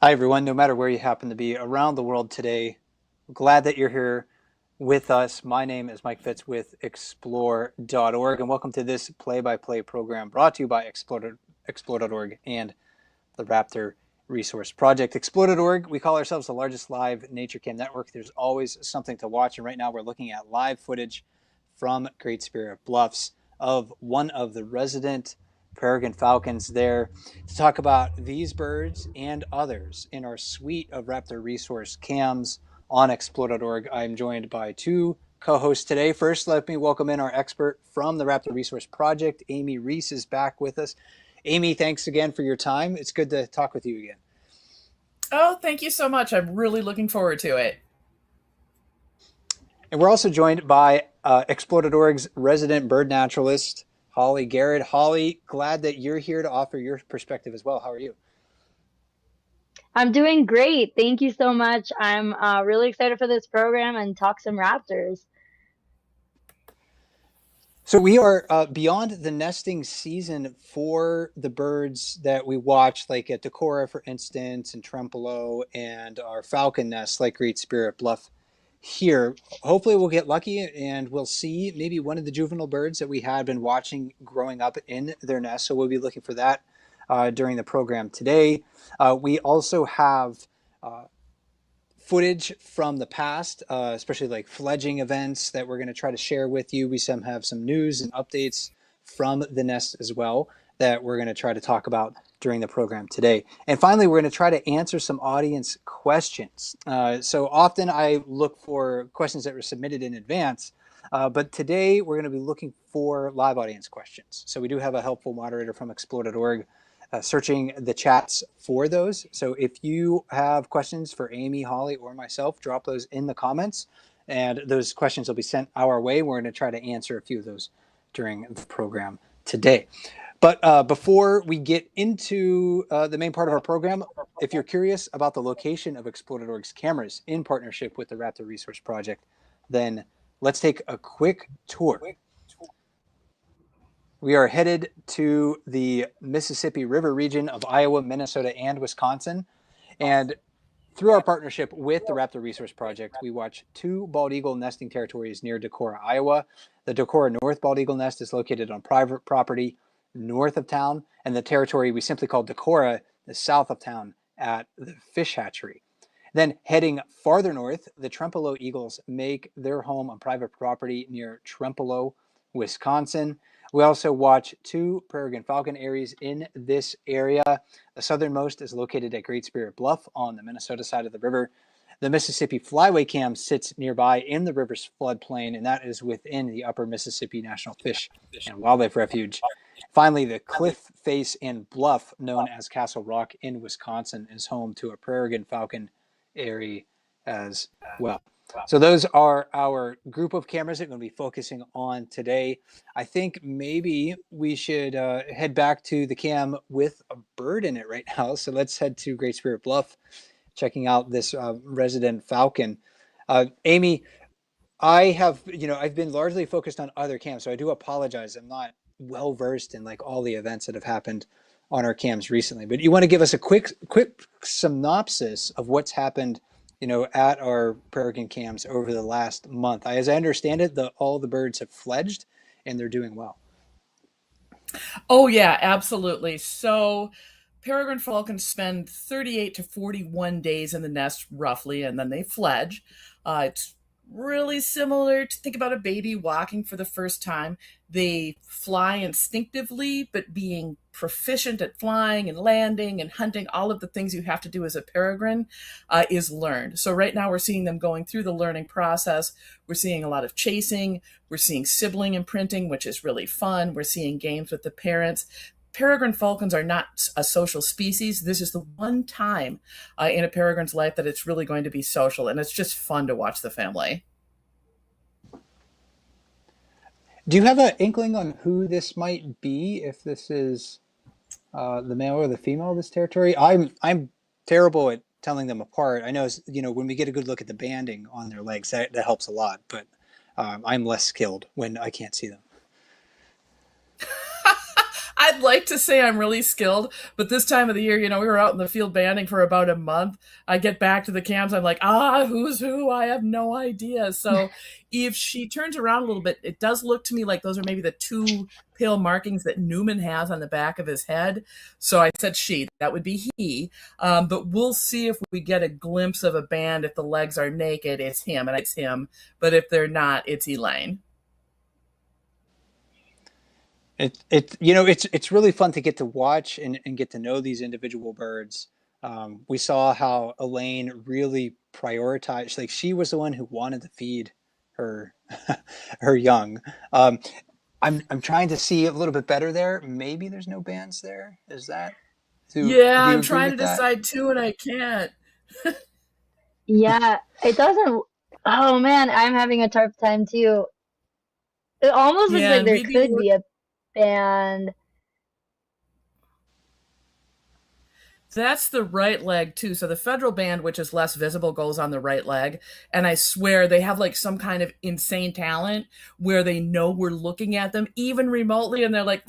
Hi, everyone. No matter where you happen to be around the world today, glad that you're here with us. My name is Mike Fitz with explore.org, and welcome to this play-by-play program brought to you by explore.org and the Raptor Resource Project. Explore.org, we call ourselves the largest live nature cam network. There's always something to watch, and right now we're looking at live footage from Great Spirit Bluffs of one of the resident peregrine falcons there to talk about these birds and others in our suite of Raptor resource cams on explore.org. I'm joined by two co-hosts today. First, let me welcome in our expert from the Raptor Resource Project. Amy Reese is back with us. Amy, thanks again for your time. It's good to talk with you again. Oh, thank you so much. I'm really looking forward to it. And we're also joined by explore.org's resident bird naturalist, Holly Garrett. Holly, glad that you're here to offer your perspective as well. How are you? I'm doing great. Thank you so much. I'm really excited for this program and talk some raptors. So we are beyond the nesting season for the birds that we watch, like at Decorah, for instance, and Trempealeau, and our falcon nests, like Great Spirit Bluff here. Hopefully we'll get lucky and we'll see maybe one of the juvenile birds that we had been watching growing up in their nest. So we'll be looking for that during the program today. We also have uh, footage from the past, especially like fledging events that we're going to try to share with you. We have some news and updates from the nest as well that we're going to try to talk about during the program today. And finally, we're going to try to answer some audience questions. So often I look for questions that were submitted in advance, but today we're going to be looking for live audience questions. So we do have a helpful moderator from explore.org searching the chats for those. So if you have questions for Amy, Holly, or myself, drop those in the comments, and those questions will be sent our way. We're going to try to answer a few of those during the program today. But before we get into the main part of our program, if you're curious about the location of explore.org's cameras in partnership with the Raptor Resource Project, then let's take a quick tour. We are headed to the Mississippi River region of Iowa, Minnesota, and Wisconsin. And through our partnership with the Raptor Resource Project, we watch two bald eagle nesting territories near Decorah, Iowa. The Decorah North bald eagle nest is located on private property north of town, and the territory we simply call Decorah is south of town at the fish hatchery. Then heading farther north, the Trempealeau eagles make their home on private property near Trempealeau, Wisconsin. We also watch two peregrine falcon areas in this area. The southernmost is located at Great Spirit Bluff on the Minnesota side of the river. The Mississippi Flyway Cam sits nearby in the river's floodplain, and that is within the Upper Mississippi National Fish and Wildlife Refuge. Finally, the cliff face and bluff known as Castle Rock in Wisconsin is home to a peregrine falcon area as well. So those are our group of cameras that we're going to be focusing on today. I think maybe we should head back to the cam with a bird in it right now. So let's head to Great Spirit Bluff, checking out this resident falcon. Amy, I've been largely focused on other cams, so I do apologize. I'm not well versed in like all the events that have happened on our cams recently. But you want to give us a quick synopsis of what's happened, at our peregrine cams over the last month. As I understand it, all the birds have fledged and they're doing well. Oh, yeah, absolutely. So, peregrine falcons spend 38 to 41 days in the nest, roughly, and then they fledge. It's really similar to think about a baby walking for the first time. They fly instinctively, but being proficient at flying and landing and hunting, all of the things you have to do as a peregrine, is learned. So, right now, we're seeing them going through the learning process. We're seeing a lot of chasing. We're seeing sibling imprinting, which is really fun. We're seeing games with the parents. Peregrine falcons are not a social species. This is the one time in a peregrine's life that it's really going to be social, and it's just fun to watch the family. Do you have an inkling on who this might be? If this is the male or the female of this territory? I'm terrible at telling them apart. I know, when we get a good look at the banding on their legs, that helps a lot. But I'm less skilled when I can't see them. I'd like to say I'm really skilled, but this time of the year, we were out in the field banding for about a month. I get back to the camps, I'm like, who's who? I have no idea. So if she turns around a little bit, it does look to me like those are maybe the two pale markings that Newman has on the back of his head. So I said she, that would be he. But we'll see if we get a glimpse of a band. If the legs are naked, it's him, and it's him. But if they're not, it's Elaine. It's really fun to get to watch and get to know these individual birds. We saw how Elaine really prioritized, like she was the one who wanted to feed her her young. I'm trying to see a little bit better there. Maybe there's no bands there. Is that? Yeah, Do you I'm agree trying to with that? decide too, and I can't. Yeah, it doesn't. Oh man, I'm having a tough time too. It almost looks Yeah, like and there we'd be could be a band. That's the right leg too. So the federal band, which is less visible, goes on the right leg. And I swear they have like some kind of insane talent where they know we're looking at them even remotely, and they're like,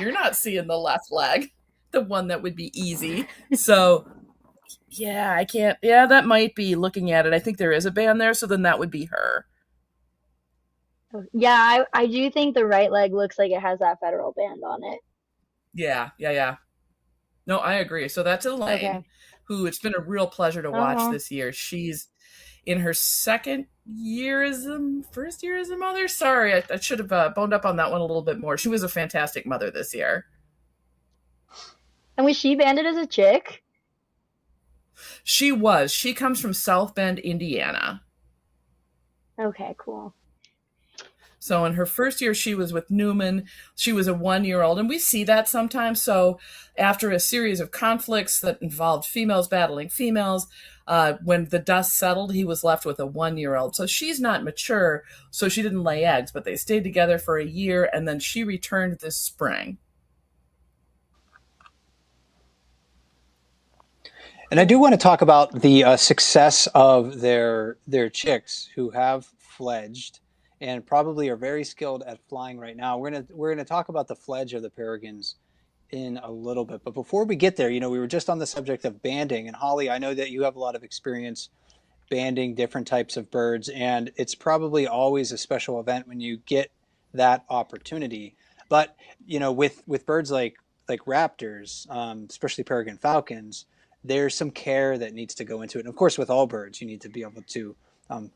"You're not seeing the left leg, the one that would be easy." So yeah, I can't. Yeah, that might be looking at it. I think there is a band there, so then that would be her. Yeah, I do think the right leg looks like it has that federal band on it. Yeah, yeah, yeah. No, I agree. So that's Elaine, Okay. who it's been a real pleasure to watch Uh-huh. this year. She's in her second year as a first year as a mother. Sorry, I should have boned up on that one a little bit more. She was a fantastic mother this year. And was she banded as a chick? She was. She comes from South Bend, Indiana. Okay, cool. So in her first year, she was with Newman. She was a 1 year old, and we see that sometimes. So after a series of conflicts that involved females battling females, when the dust settled, he was left with a 1 year old. So she's not mature, so she didn't lay eggs, but they stayed together for a year, and then she returned this spring. And I do want to talk about the success of their chicks who have fledged and probably are very skilled at flying right now. We're gonna talk about the fledge of the peregrines in a little bit, but before we get there, we were just on the subject of banding. And Holly, I know that you have a lot of experience banding different types of birds, and it's probably always a special event when you get that opportunity. But with birds like raptors, especially peregrine falcons, there's some care that needs to go into it. And of course, with all birds, you need to be able to, um,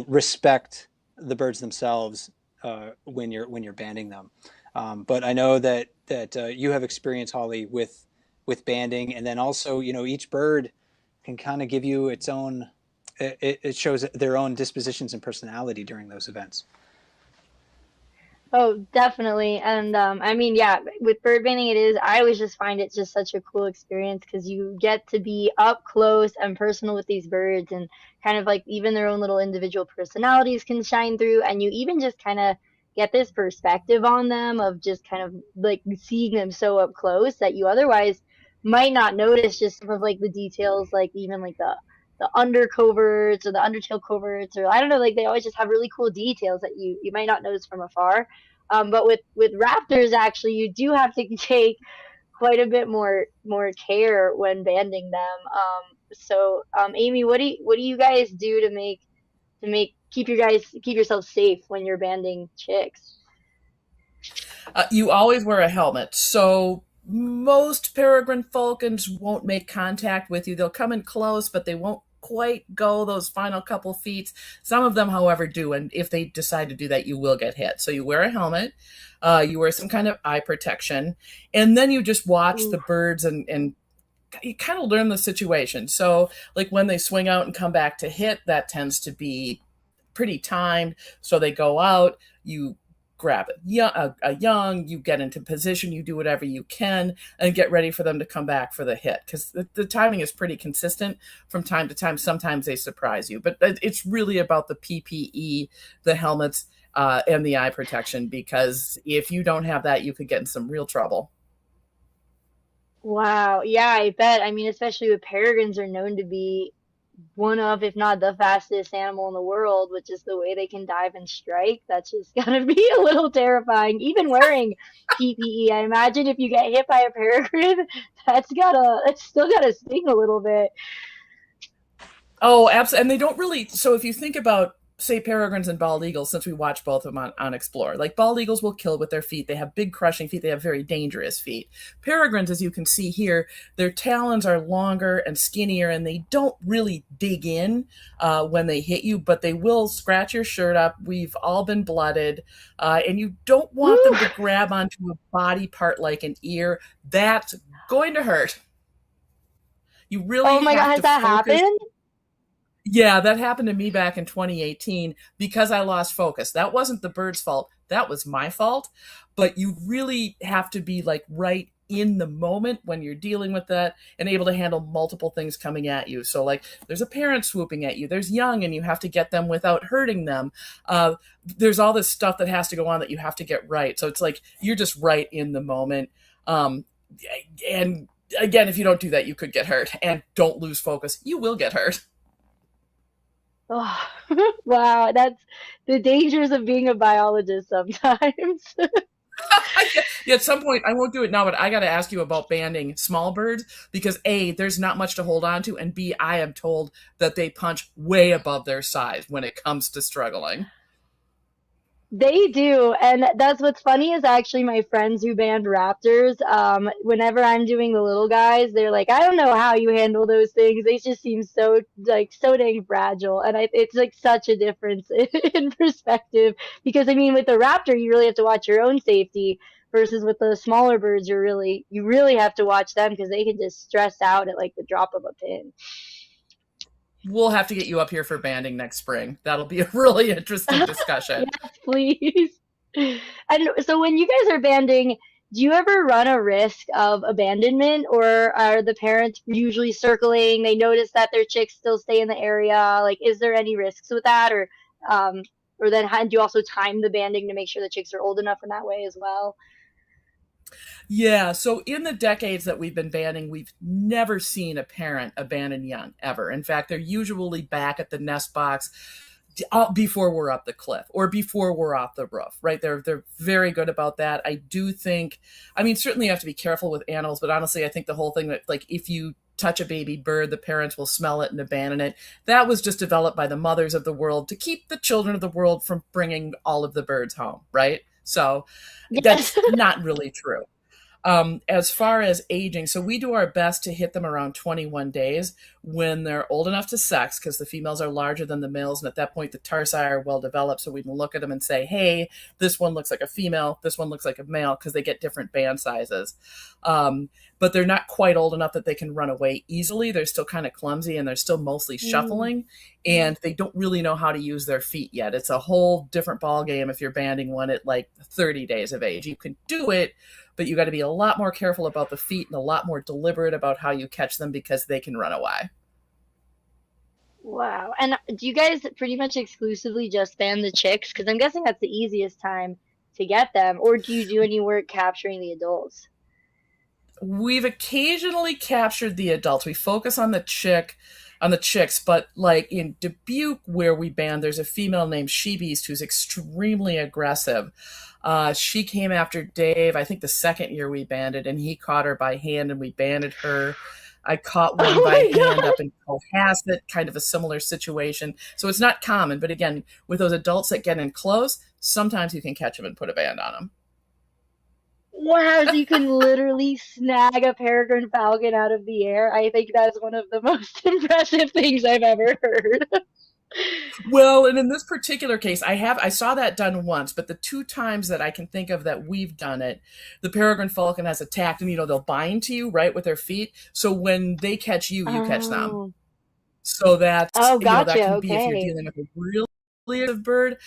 respect the birds themselves when you're banding them. But I know that you have experience, Holly, with banding, and then also, each bird can kind of give you its own. It shows their own dispositions and personality during those events. Oh, definitely. And I mean, yeah, with bird banding, it is. I always just find it just such a cool experience because you get to be up close and personal with these birds, and kind of like even their own little individual personalities can shine through, and you even just kind of get this perspective on them of just kind of like seeing them so up close that you otherwise might not notice just some of like the details, like even like the under coverts or the undertail coverts, or I don't know, like they always just have really cool details that you might not notice from afar. But with raptors, actually, you do have to take quite a bit more care when banding them. Amy, what do you guys do to make keep yourself safe when you're banding chicks? You always wear a helmet. So most peregrine falcons won't make contact with you. They'll come in close, but they won't quite go those final couple feet. Some of them, however, do. And if they decide to do that, you will get hit. So you wear a helmet, you wear some kind of eye protection, and then you just watch Ooh. the birds and you kind of learn the situation. So, like when they swing out and come back to hit, that tends to be pretty timed. So they go out, you grab a young, you get into position, you do whatever you can, and get ready for them to come back for the hit. Because the timing is pretty consistent from time to time. Sometimes they surprise you, but it's really about the PPE, the helmets, and the eye protection. Because if you don't have that, you could get in some real trouble. Wow. Yeah, I bet. I mean, especially with peregrines are known to be one of, if not the fastest animal in the world, which is the way they can dive and strike. That's just gonna be a little terrifying. Even wearing PPE, I imagine if you get hit by a peregrine, that's still gotta sting a little bit. Oh, absolutely. And they don't really. So if you think about, say, peregrines and bald eagles, since we watch both of them on Explore, like bald eagles will kill with their feet. They have big crushing feet. They have very dangerous feet. Peregrines, as you can see here, their talons are longer and skinnier, and they don't really dig in when they hit you, but they will scratch your shirt up. We've all been blooded, and you don't want them to grab onto a body part like an ear. That's going to hurt. You really Oh my God, have has to that focus. happened? Yeah, that happened to me back in 2018 because I lost focus. That wasn't the bird's fault. That was my fault. But you really have to be like right in the moment when you're dealing with that and able to handle multiple things coming at you. So like there's a parent swooping at you, there's young and you have to get them without hurting them. There's all this stuff that has to go on that you have to get right. So it's like you're just right in the moment. And again, if you don't do that, you could get hurt. And don't lose focus. You will get hurt. Oh, wow, that's the dangers of being a biologist sometimes. Yeah, at some point, I won't do it now, but I got to ask you about banding small birds because A, there's not much to hold on to, and B, I am told that they punch way above their size when it comes to struggling. They do, and that's what's funny is actually my friends who band raptors. Whenever I'm doing the little guys, they're like, "I don't know how you handle those things. They just seem so like so dang fragile." And it's like such a difference in perspective because I mean, with the raptor, you really have to watch your own safety versus with the smaller birds, you really have to watch them because they can just stress out at like the drop of a pin. We'll have to get you up here for banding next spring. That'll be a really interesting discussion. Yes, please. And so when you guys are banding, do you ever run a risk of abandonment, or are the parents usually circling? They notice that their chicks still stay in the area. Like, is there any risks with that, um, or then how, do you also time the banding to make sure the chicks are old enough in that way as well? Yeah, so in the decades that we've been banding, we've never seen a parent abandon young ever. In fact, they're usually back at the nest box before we're up the cliff or before we're off the roof, right? They're very good about that. I do think, I mean, certainly you have to be careful with animals, but honestly, I think the whole thing that like if you touch a baby bird, the parents will smell it and abandon it. That was just developed by the mothers of the world to keep the children of the world from bringing all of the birds home, right? So Yes. that's not really true. As far as aging, so we do our best to hit them around 21 days when they're old enough to sex because the females are larger than the males. And at that point, the tarsi are well developed. So we can look at them and say, hey, this one looks like a female. This one looks like a male because they get different band sizes. But they're not quite old enough that they can run away easily. They're still kind of clumsy and they're still mostly shuffling. And they don't really know how to use their feet yet. It's a whole different ball game if you're banding one at like 30 days of age. You can do it, but you got to be a lot more careful about the feet and a lot more deliberate about how you catch them because they can run away. Wow. And do you guys pretty much exclusively just band the chicks? Because I'm guessing that's the easiest time to get them. Or do you do any work capturing the adults? We've occasionally captured the adults. We focus on the chicks, but like in Dubuque where we band, there's a female named She Beast who's extremely aggressive. She came after Dave, I think the second year we banded, and he caught her by hand and we banded her. I caught one Oh by my hand God. up in Cohasset, kind of a similar situation. So it's not common, but again, with those adults that get in close, sometimes you can catch them and put a band on them. Wow, so you can literally snag a peregrine falcon out of the air. I think that's one of the most impressive things I've ever heard. Well, and in this particular case, I saw that done once, but the two times that I can think of that we've done it, the peregrine falcon has attacked, and they'll bind to you right with their feet. So when they catch you, you catch them. Oh. So that's Oh, that gotcha. can be if you're Okay. dealing with a really aggressive bird.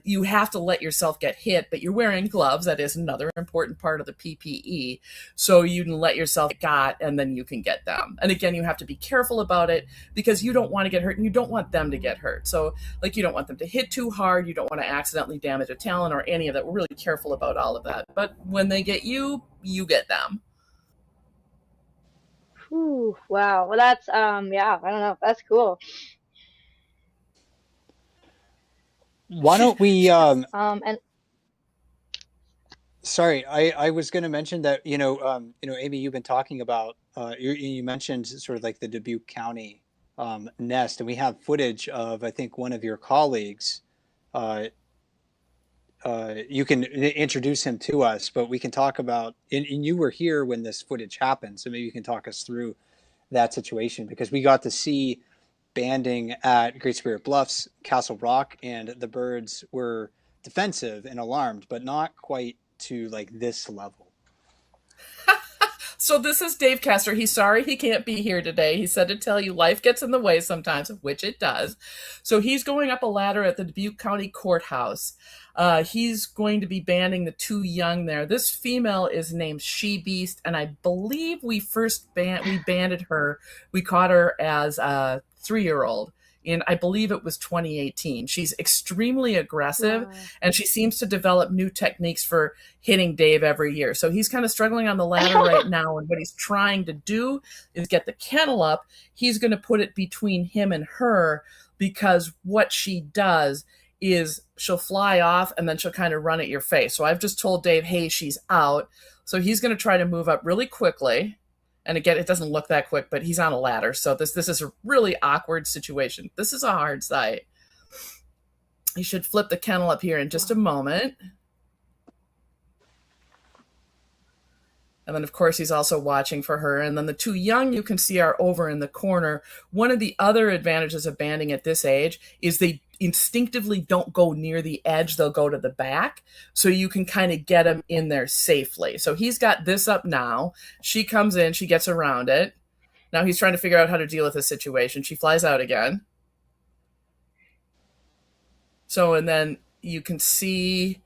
You have to let yourself get hit, but you're wearing gloves. That is another important part of the PPE. So you can let yourself get got, and then you can get them. And again, you have to be careful about it because you don't want to get hurt, and you don't want them to get hurt. So like you don't want them to hit too hard. You don't want to accidentally damage a talon or any of that. We're really careful about all of that. But when they get you, you get them. Whew. Ooh, wow. Well, that's yeah, I don't know. That's cool. Why don't we And sorry, I was going to mention that, Amy, you've been talking about, you mentioned sort of like the Dubuque County nest, and we have footage of, I think, one of your colleagues. Uh, you can introduce him to us, but we can talk about, and you were here when this footage happened, so maybe you can talk us through that situation, because we got to see banding at Great Spirit Bluffs, Castle Rock, and the birds were defensive and alarmed, but not quite to like this level. So this is Dave Kester. He's sorry he can't be here today. He said to tell you life gets in the way sometimes, which it does. So he's going up a ladder at the Dubuque County Courthouse. He's going to be banding the two young there. This female is named She Beast, and I believe we banded her. We caught her as a 3-year-old. And I believe it was 2018. She's extremely aggressive, wow. and she seems to develop new techniques for hitting Dave every year. So he's kind of struggling on the ladder right now, and what he's trying to do is get the kennel up. He's going to put it between him and her, because what she does is she'll fly off and then she'll kind of run at your face. So I've just told Dave, hey, she's out. So he's going to try to move up really quickly. And again, it doesn't look that quick, but he's on a ladder. So this is a really awkward situation. This is a hard sight. He should flip the kennel up here in just a moment. And then, of course, he's also watching for her. And then the two young you can see are over in the corner. One of the other advantages of banding at this age is they instinctively don't go near the edge. They'll go to the back. So you can kind of get them in there safely. So he's got this up now. She comes in. She gets around it. Now he's trying to figure out how to deal with this situation. She flies out again. So, and then you can see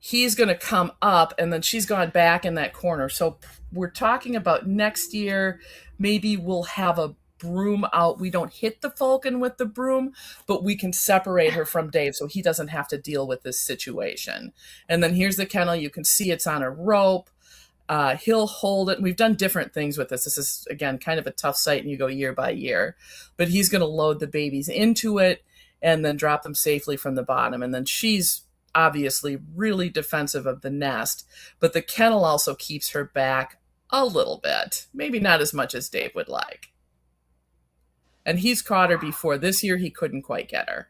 he's going to come up, and then she's gone back in that corner. So we're talking about next year, maybe we'll have a broom out. We don't hit the falcon with the broom, but we can separate her from Dave so he doesn't have to deal with this situation. And then here's the kennel. You can see it's on a rope. He'll hold it. And we've done different things with this. This is, again, kind of a tough site, and you go year by year. But he's going to load the babies into it and then drop them safely from the bottom. And then she's obviously really defensive of the nest, but the kennel also keeps her back a little bit. Maybe not as much as Dave would like. And he's caught her before. This year he couldn't quite get her.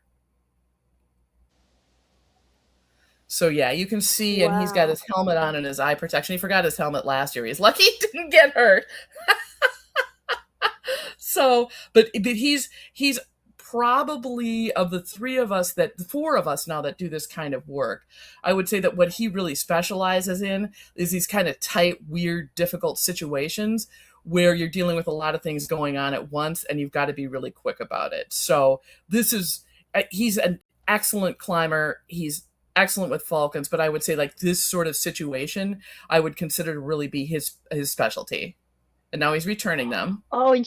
So yeah, you can see, and he's got his helmet on and his eye protection. He forgot his helmet last year. He's lucky he didn't get hurt. So, but he's probably, of the three of us, the four of us now that do this kind of work, I would say that what he really specializes in is these kind of tight, weird, difficult situations where you're dealing with a lot of things going on at once, and you've got to be really quick about it. So he's an excellent climber. He's excellent with falcons, but I would say like this sort of situation, I would consider to really be his specialty. And now he's returning them. Oh, and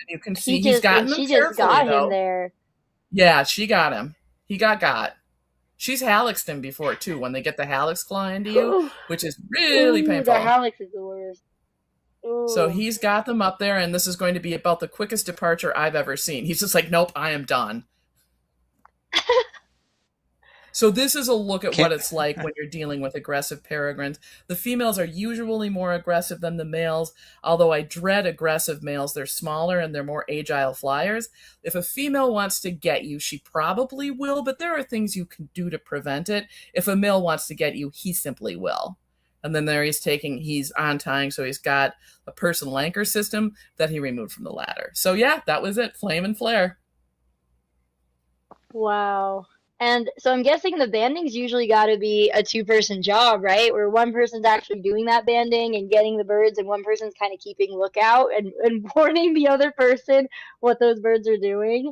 you can see he's gotten them she carefully, just got though. him there. Yeah, she got him. He got. She's hallexed him before, too, when they get the hallux claw into you, which is really painful. The hallux is the worst. Ooh. So he's got them up there, and this is going to be about the quickest departure I've ever seen. He's just like, nope, I am done. So this is a look at what it's like when you're dealing with aggressive peregrines. The females are usually more aggressive than the males, although I dread aggressive males. They're smaller and they're more agile flyers. If a female wants to get you, she probably will, but there are things you can do to prevent it. If a male wants to get you, he simply will. And then there he's untying, so he's got a personal anchor system that he removed from the ladder. So yeah, that was it. Flame and flare. Wow. And so I'm guessing the banding's usually got to be a two-person job, right? Where one person's actually doing that banding and getting the birds, and one person's kind of keeping lookout and warning the other person what those birds are doing.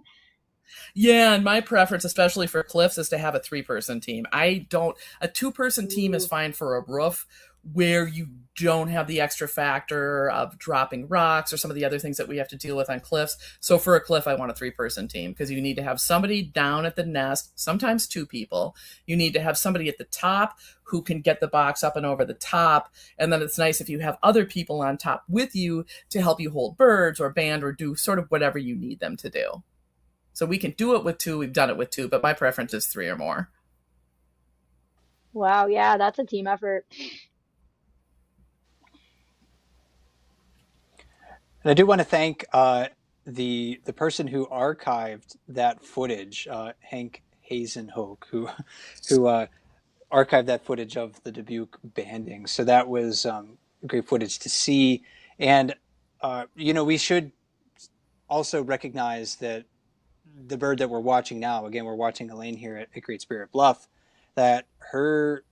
Yeah, and my preference, especially for cliffs, is to have a 3-person team. A 2-person team is fine for a roof where you don't have the extra factor of dropping rocks or some of the other things that we have to deal with on cliffs. So for a cliff, I want a 3-person team because you need to have somebody down at the nest, sometimes 2 people. You need to have somebody at the top who can get the box up and over the top. And then it's nice if you have other people on top with you to help you hold birds or band or do sort of whatever you need them to do. So we can do it with 2. We've done it with 2, but my preference is 3 or more. Wow, yeah, that's a team effort. And I do want to thank the person who archived that footage, Hank Hazenhoek, who archived that footage of the Dubuque banding. So that was great footage to see. And we should also recognize that the bird that we're watching now, again, we're watching Elaine here at Great Spirit Bluff, that her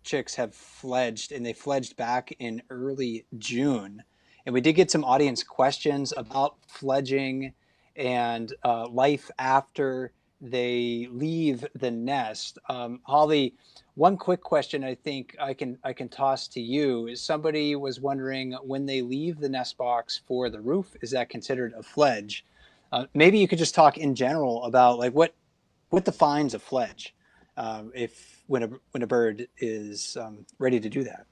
chicks have fledged, and they fledged back in early June. And we did get some audience questions about fledging and life after they leave the nest. Holly, one quick question I think I can toss to you is somebody was wondering when they leave the nest box for the roof, is that considered a fledge? Maybe you could just talk in general about like what defines a fledge, if when a bird is ready to do that.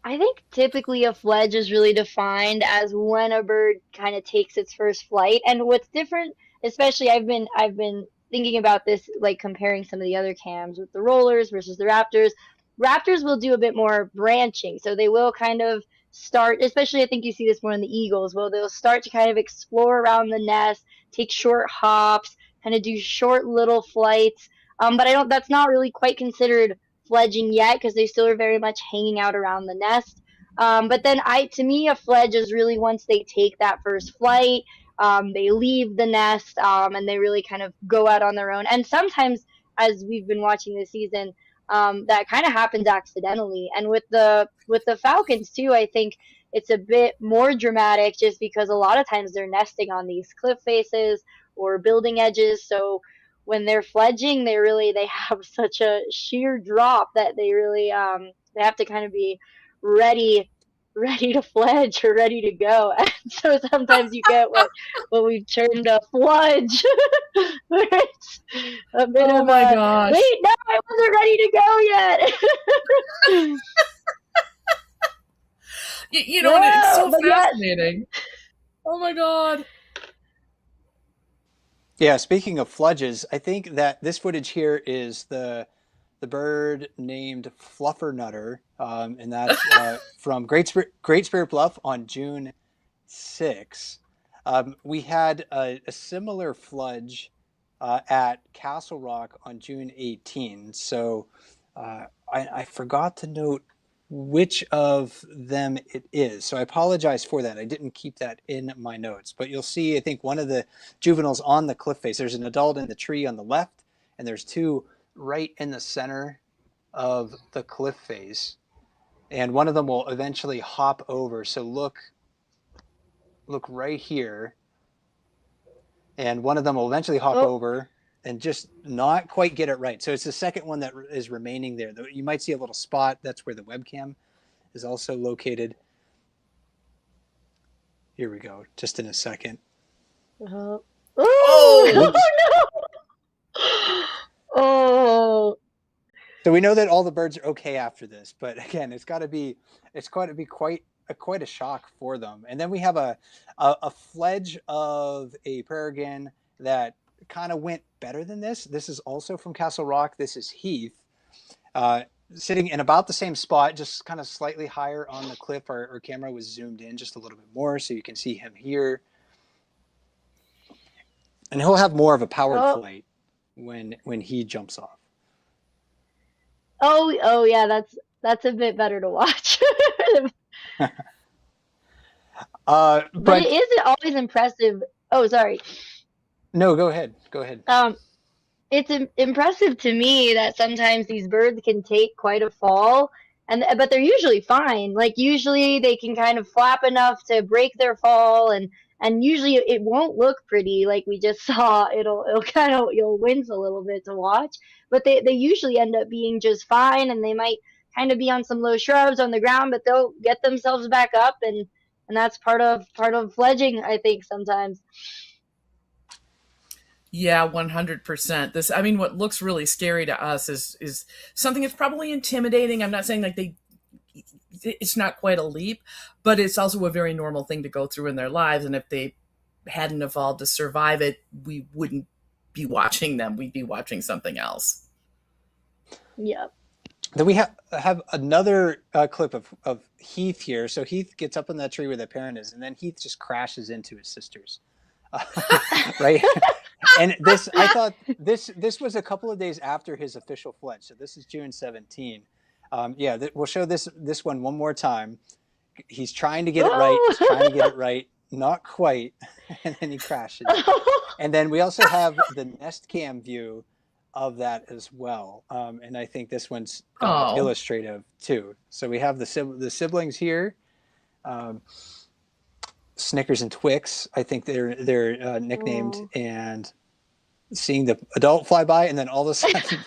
I think typically a fledge is really defined as when a bird kind of takes its first flight. And what's different, especially I've been thinking about this, like comparing some of the other cams with the rollers versus the raptors. Raptors will do a bit more branching, so they will kind of start, especially I think you see this more in the eagles, well they'll start to kind of explore around the nest, take short hops, kind of do short little flights. But I don't. That's not really quite considered fledging yet because they still are very much hanging out around the nest. But then to me, a fledge is really once they take that first flight, they leave the nest, and they really kind of go out on their own. And sometimes, as we've been watching this season, that kind of happens accidentally. And with the falcons too, I think it's a bit more dramatic just because a lot of times they're nesting on these cliff faces or building edges. So when they're fledging, they have such a sheer drop that they really they have to kind of be ready ready to fledge or ready to go. And so sometimes you get what we've termed a fludge, where it's a bit Oh of my a gosh. wait, no, I wasn't ready to go yet. You know, and it's so But yes, fascinating. Oh my God. Yeah, speaking of fludges, I think that this footage here is the bird named Fluffernutter, and that's from Great Spirit Bluff on June 6. We had a similar fludge at Castle Rock on June 18. So I forgot to note which of them it is. So I apologize for that. I didn't keep that in my notes. But you'll see, I think, one of the juveniles on the cliff face. There's an adult in the tree on the left, and there's 2 right in the center of the cliff face. And one of them will eventually hop over. So look right here. And one of them will eventually hop over and just not quite get it right. So it's the second one that is remaining there. You might see a little spot. That's where the webcam is also located. Here we go. Just in a second. oh, Oh! no! Oh. So we know that all the birds are okay after this, but again, it's got to be quite a shock for them. And then we have a fledge of a peregrine that kind of went better than this. This is also from Castle Rock. This is Heath, sitting in about the same spot, just kind of slightly higher on the cliff. Our camera was zoomed in just a little bit more, so you can see him here. And he'll have more of a powered flight when he jumps off. Oh yeah, that's a bit better to watch. But it isn't always impressive. Oh, sorry. No, go ahead. It's impressive to me that sometimes these birds can take quite a fall, but they're usually fine. Like usually they can kind of flap enough to break their fall, and And usually it won't look pretty like we just saw. It'll kind of, you'll wince a little bit to watch, but they usually end up being just fine, and they might kind of be on some low shrubs on the ground, but they'll get themselves back up, and that's part of fledging, I think, sometimes. Yeah, 100%. This, I mean, what looks really scary to us is something that's probably intimidating. I'm not saying like it's not quite a leap, but it's also a very normal thing to go through in their lives. And if they hadn't evolved to survive it, we wouldn't be watching them. We'd be watching something else. Yep. Then we have another clip of Heath here. So Heath gets up in that tree where the parent is, and then Heath just crashes into his sisters. Right? And this, I thought this was a couple of days after his official fledge. So this is June 17. Yeah, we'll show this one more time. He's trying to get it right. He's trying to get it right. Not quite. And then he crashes. And then we also have the nest cam view of that as well. And I think this one's illustrative too. So we have the siblings here. Snickers and Twix, I think they're nicknamed, and seeing the adult fly by, and then all of a sudden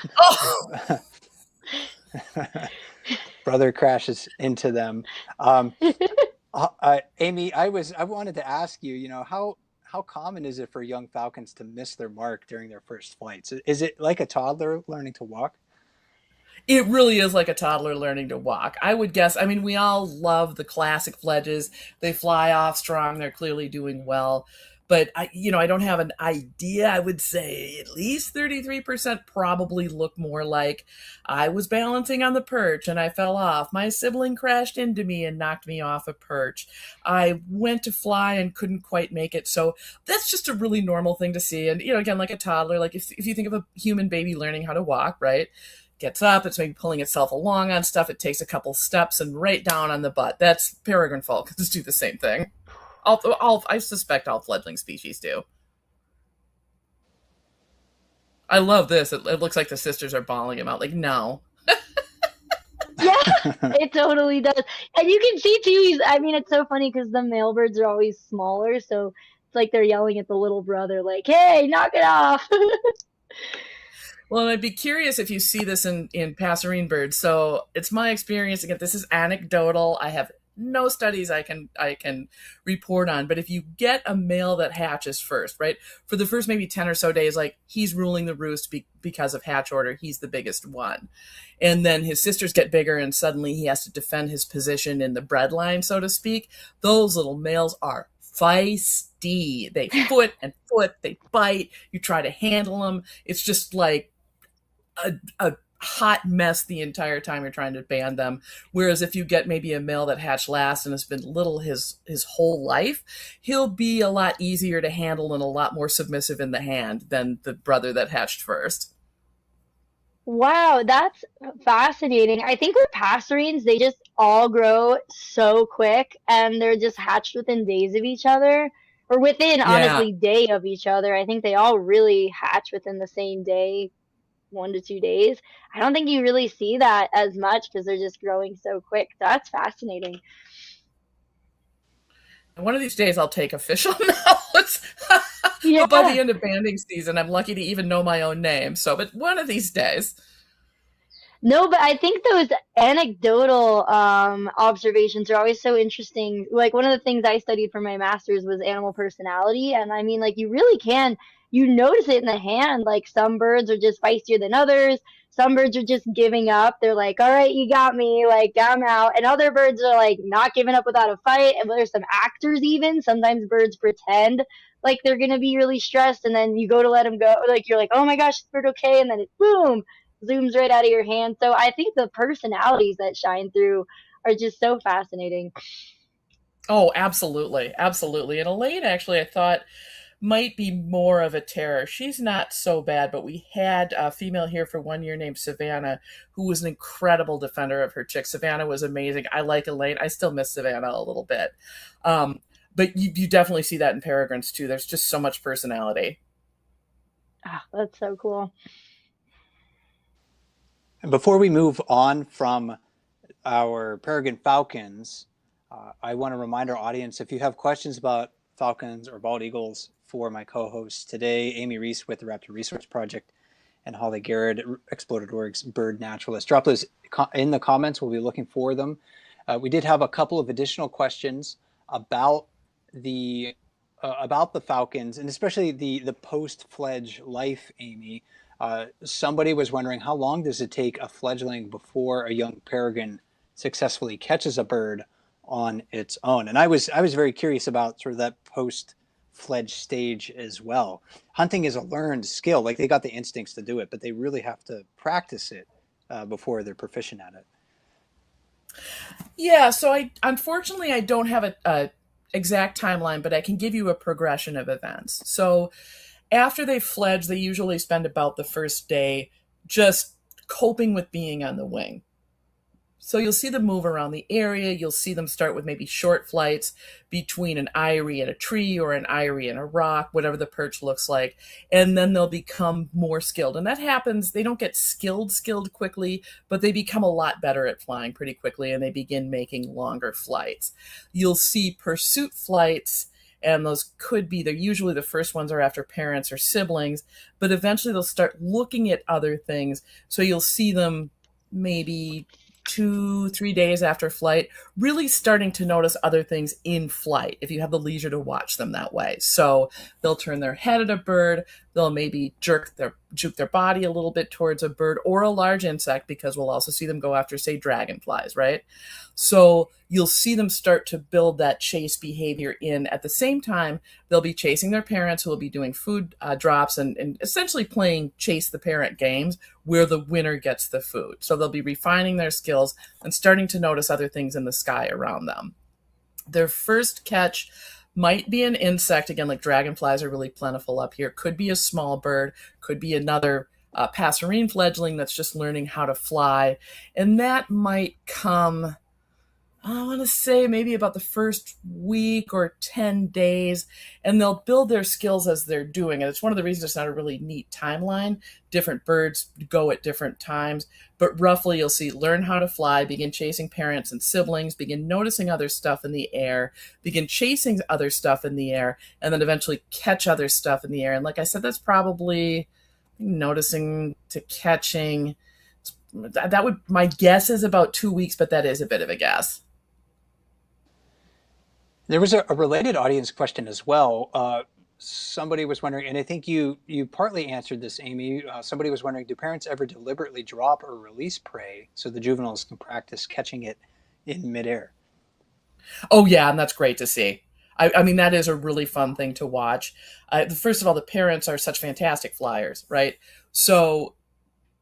brother crashes into them. Amy, I wanted to ask you, how common is it for young falcons to miss their mark during their first flights? Is it like a toddler learning to walk? It really is like a toddler learning to walk. I would guess. I mean, we all love the classic fledges. They fly off strong. They're clearly doing well. But I don't have an idea. I would say at least 33% probably look more like I was balancing on the perch and I fell off. My sibling crashed into me and knocked me off a perch. I went to fly and couldn't quite make it. So that's just a really normal thing to see. And, again, like a toddler, like if you think of a human baby learning how to walk, right? Gets up, it's maybe pulling itself along on stuff. It takes a couple steps and right down on the butt. That's peregrine falcons do the same thing. I suspect all fledgling species do. I love this. It looks like the sisters are bawling him out. Like, no. Yeah, it totally does. And you can see too, it's so funny because the male birds are always smaller. So it's like they're yelling at the little brother, like, hey, knock it off. Well, I'd be curious if you see this in passerine birds. So it's my experience. Again, this is anecdotal. I have no studies I can report on. But if you get a male that hatches first, right, for the first maybe 10 or so days, like he's ruling the roost because of hatch order, he's the biggest one. And then his sisters get bigger and suddenly he has to defend his position in the bread line, so to speak. Those little males are feisty. They foot, they bite. You try to handle them. It's just like a hot mess the entire time you're trying to band them. Whereas if you get maybe a male that hatched last and has been little his whole life, he'll be a lot easier to handle and a lot more submissive in the hand than the brother that hatched first. Wow, that's fascinating. I think with passerines, they just all grow so quick and they're just hatched within days of each other, or within, honestly, day of each other. I think they all really hatch within the same day, 1 to 2 days. I don't think you really see that as much because they're just growing so quick. That's fascinating. One of these days I'll take official notes. Yeah. But by the end of banding season, I'm lucky to even know my own name. So, but one of these days. No, but I think those anecdotal observations are always so interesting. Like one of the things I studied for my master's was animal personality, and like you really can, you notice it in the hand. Like some birds are just feistier than others. Some birds are just giving up. They're like, all right, you got me, like I'm out. And other birds are like not giving up without a fight. And there's some actors even. Sometimes birds pretend like they're gonna be really stressed, and then you go to let them go. Like you're like, oh my gosh, is the bird okay? And then it boom, zooms right out of your hand. So I think the personalities that shine through are just so fascinating. Oh, absolutely. Absolutely. And Elaine, actually, I thought might be more of a terror. She's not so bad, but we had a female here for 1 year named Savannah, who was an incredible defender of her chicks. Savannah was amazing. I like Elaine. I still miss Savannah a little bit. But you definitely see that in peregrines too. There's just so much personality. Oh, that's so cool. And before we move on from our peregrine falcons, I want to remind our audience, if you have questions about falcons or bald eagles for my co-hosts today, Amy Reese with the Raptor Resource Project and Holly Garrett, Exploded.org's bird naturalist. Drop those in the comments. We'll be looking for them. We did have a couple of additional questions about the falcons, and especially the post-fledge life, Amy. Somebody was wondering, how long does it take a fledgling before a young peregrine successfully catches a bird on its own? And I was very curious about sort of that post-fledge stage as well. Hunting is a learned skill. Like, they got the instincts to do it, but they really have to practice it before they're proficient at it. Yeah, so unfortunately I don't have a exact timeline, but I can give you a progression of events. So after they fledge, they usually spend about the first day just coping with being on the wing. So you'll see them move around the area. You'll see them start with maybe short flights between an eyrie and a tree or an eyrie and a rock, whatever the perch looks like. And then they'll become more skilled. And that happens, they don't get skilled quickly, but they become a lot better at flying pretty quickly, and they begin making longer flights. You'll see pursuit flights, and those could be, they're usually the first ones are after parents or siblings, but eventually they'll start looking at other things. So you'll see them maybe 2-3 days after flight, really starting to notice other things in flight if you have the leisure to watch them that way. So they'll turn their head at a bird, they'll maybe juke their body a little bit towards a bird or a large insect, because we'll also see them go after, say, dragonflies, right? So you'll see them start to build that chase behavior in. At the same time, they'll be chasing their parents, who will be doing food drops and essentially playing chase the parent games where the winner gets the food. So they'll be refining their skills and starting to notice other things in the sky around them. Their first catch might be an insect. Again, like dragonflies are really plentiful up here. Could be a small bird, could be another passerine fledgling that's just learning how to fly. And that might come, I want to say, maybe about the first week or 10 days, and they'll build their skills as they're doing it. It's one of the reasons it's not a really neat timeline. Different birds go at different times, but roughly you'll see learn how to fly, begin chasing parents and siblings, begin noticing other stuff in the air, begin chasing other stuff in the air, and then eventually catch other stuff in the air. And like I said, that's probably noticing to catching. That would, my guess is about 2 weeks, but that is a bit of a guess. There was a related audience question as well. Somebody was wondering, and I think you partly answered this, Amy. Somebody was wondering, do parents ever deliberately drop or release prey so the juveniles can practice catching it in midair? Oh, yeah, and that's great to see. I mean, that is a really fun thing to watch. First of all, the parents are such fantastic flyers, right? So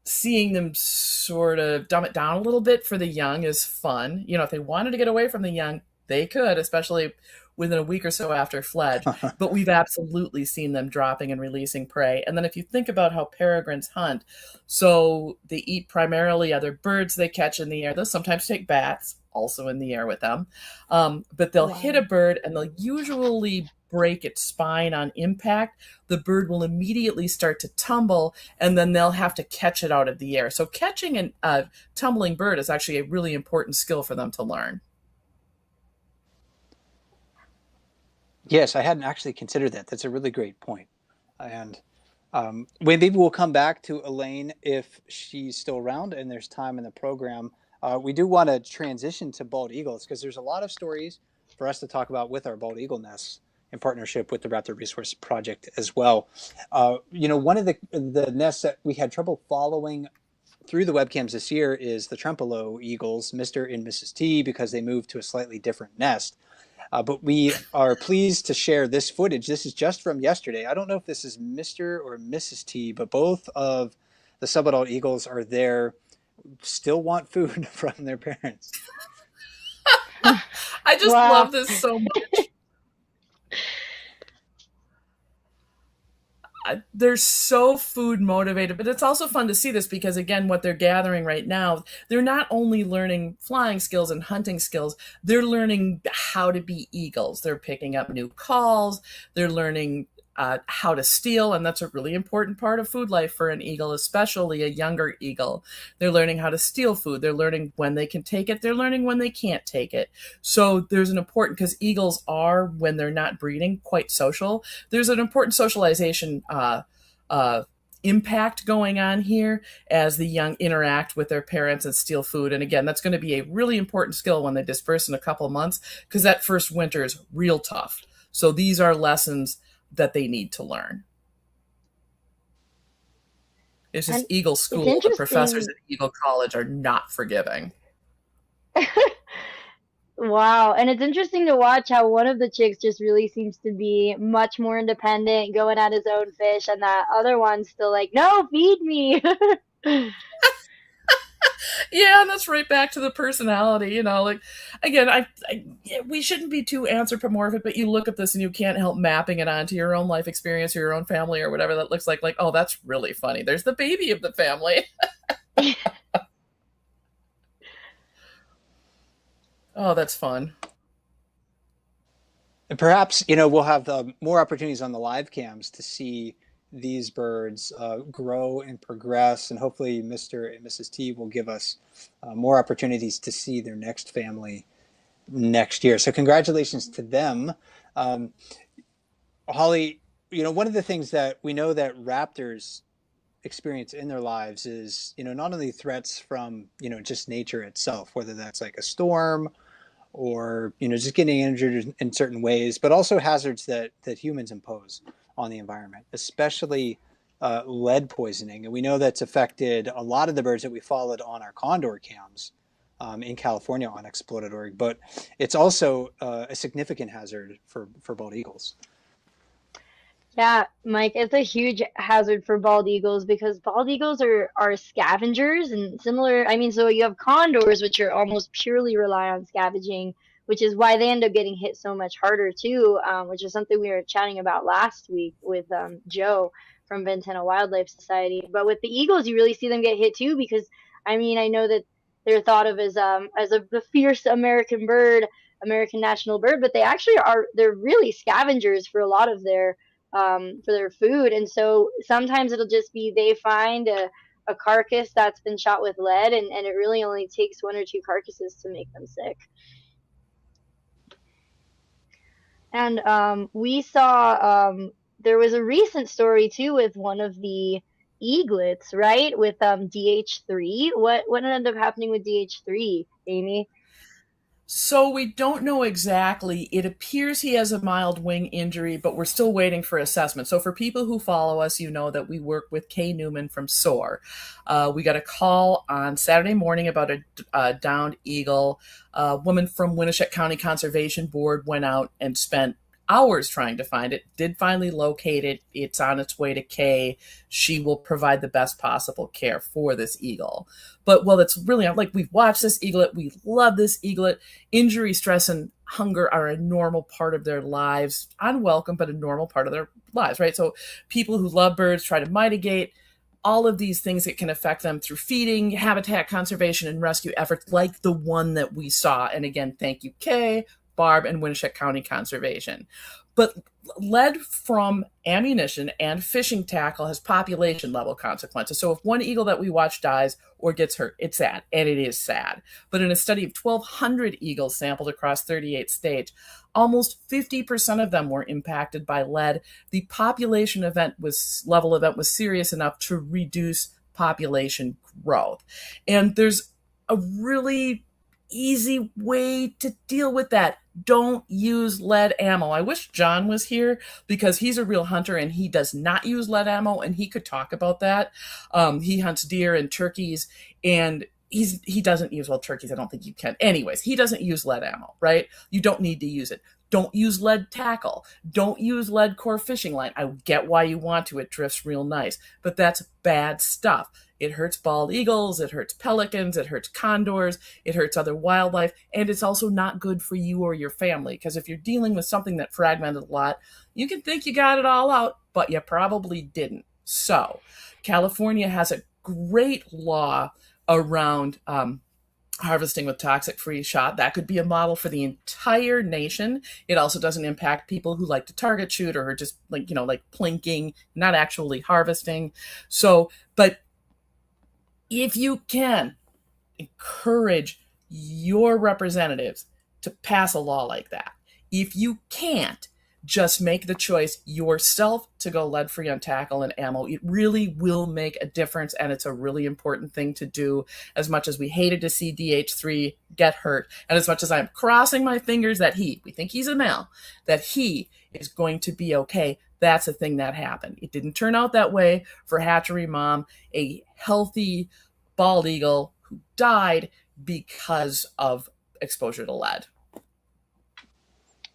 seeing them sort of dumb it down a little bit for the young is fun. You know, if they wanted to get away from the young, they could, especially within a week or so after fledge. But we've absolutely seen them dropping and releasing prey. And then if you think about how peregrines hunt, so they eat primarily other birds they catch in the air. They'll sometimes take bats also in the air with them. But they'll hit a bird and they'll usually break its spine on impact. The bird will immediately start to tumble, and then they'll have to catch it out of the air. So catching a tumbling bird is actually a really important skill for them to learn. Yes, I hadn't actually considered that. That's a really great point. And maybe we'll come back to Elaine if she's still around and there's time in the program. We do want to transition to bald eagles because there's a lot of stories for us to talk about with our bald eagle nests in partnership with the Raptor Resource Project as well. One of the nests that we had trouble following through the webcams this year is the Trempealeau eagles, Mr. and Mrs. T, because they moved to a slightly different nest. But we are pleased to share this footage. This is just from yesterday. I don't know if this is Mr. or Mrs. T, but both of the subadult eagles are there, still want food from their parents. I just love this so much. They're so food motivated, but it's also fun to see this because, again, what they're gathering right now, they're not only learning flying skills and hunting skills, they're learning how to be eagles. They're picking up new calls. They're learning how to steal, and that's a really important part of food life for an eagle, especially a younger eagle. They're learning how to steal food. They're learning when they can take it. They're learning when they can't take it. So there's an important, because eagles are, when they're not breeding, quite social. There's an important socialization impact going on here as the young interact with their parents and steal food. And again, that's going to be a really important skill when they disperse in a couple months, because that first winter is real tough. So these are lessons that they need to learn. It's just And Eagle it's School. The professors interesting. at Eagle College are not forgiving. Wow. And it's interesting to watch how one of the chicks just really seems to be much more independent, going at his own fish, and that other one's still like, no, feed me. Yeah, and that's right back to the personality. Like, again, we shouldn't be too anthropomorphic, but you look at this and you can't help mapping it onto your own life experience or your own family or whatever that looks like. Like, oh, that's really funny. There's the baby of the family. Oh, that's fun. And perhaps, we'll have more opportunities on the live cams to see these birds grow and progress, and hopefully Mr. and Mrs. T will give us more opportunities to see their next family next year. So congratulations to them. Holly, one of the things that we know that raptors experience in their lives is, not only threats from, just nature itself, whether that's like a storm or, just getting injured in certain ways, but also hazards that humans impose on the environment, especially lead poisoning. And we know that's affected a lot of the birds that we followed on our condor cams in California on Exploded.org, but it's also a significant hazard for bald eagles. Yeah, Mike, it's a huge hazard for bald eagles because bald eagles are scavengers and similar. I mean, so you have condors, which are almost purely rely on scavenging, which is why they end up getting hit so much harder too, which is something we were chatting about last week with Joe from Ventana Wildlife Society. But with the eagles, you really see them get hit too because, I mean, I know that they're thought of as the fierce American bird, American national bird, but they actually are. They're really scavengers for a lot of their for their food. And so sometimes it'll just be they find a carcass that's been shot with lead, and it really only takes one or two carcasses to make them sick. And we saw there was a recent story too with one of the eaglets, right? With DH3. What ended up happening with DH3, Amy? So we don't know exactly. It appears he has a mild wing injury, but we're still waiting for assessment. So for people who follow us, you know that we work with Kay Newman from SOAR. We got a call on Saturday morning about a downed eagle. A woman from Winneshiek County Conservation Board went out and spent hours trying to find it, did finally locate it. It's on its way to Kay. She will provide the best possible care for this eagle. But well, it's really like we've watched this eaglet. We love this eaglet. Injury, stress, and hunger are a normal part of their lives. Unwelcome, but a normal part of their lives, right? So people who love birds try to mitigate all of these things that can affect them through feeding, habitat conservation, and rescue efforts like the one that we saw. And again, thank you, Kay, Barb, and Winneshiek County Conservation. But lead from ammunition and fishing tackle has population level consequences. So if one eagle that we watch dies or gets hurt, it's sad, and it is sad. But in a study of 1,200 eagles sampled across 38 states, almost 50% of them were impacted by lead. The population level event was serious enough to reduce population growth. And there's a really easy way to deal with that. Don't use lead ammo. I wish John was here because he's a real hunter and he does not use lead ammo, and he could talk about that. He hunts deer and turkeys, and he doesn't use, well, turkeys, I don't think you can. Anyways, he doesn't use lead ammo, right? You don't need to use it. Don't use lead tackle. Don't use lead core fishing line. I get why you want to. It drifts real nice, but that's bad stuff. It hurts bald eagles, it hurts pelicans, it hurts condors, it hurts other wildlife, and it's also not good for you or your family, because if you're dealing with something that fragmented a lot, you can think you got it all out, but you probably didn't. So California has a great law around harvesting with toxic free shot. That could be a model for the entire nation. It also doesn't impact people who like to target shoot or are just like, like plinking, not actually harvesting. So, but if you can encourage your representatives to pass a law like that, if you can't, just make the choice yourself to go lead free on tackle and ammo. It really will make a difference, and it's a really important thing to do. As much as we hated to see DH3 get hurt, and as much as I'm crossing my fingers that we think he's a male, that he is going to be okay, that's a thing that happened. It didn't turn out that way for Hatchery Mom, a healthy bald eagle who died because of exposure to lead.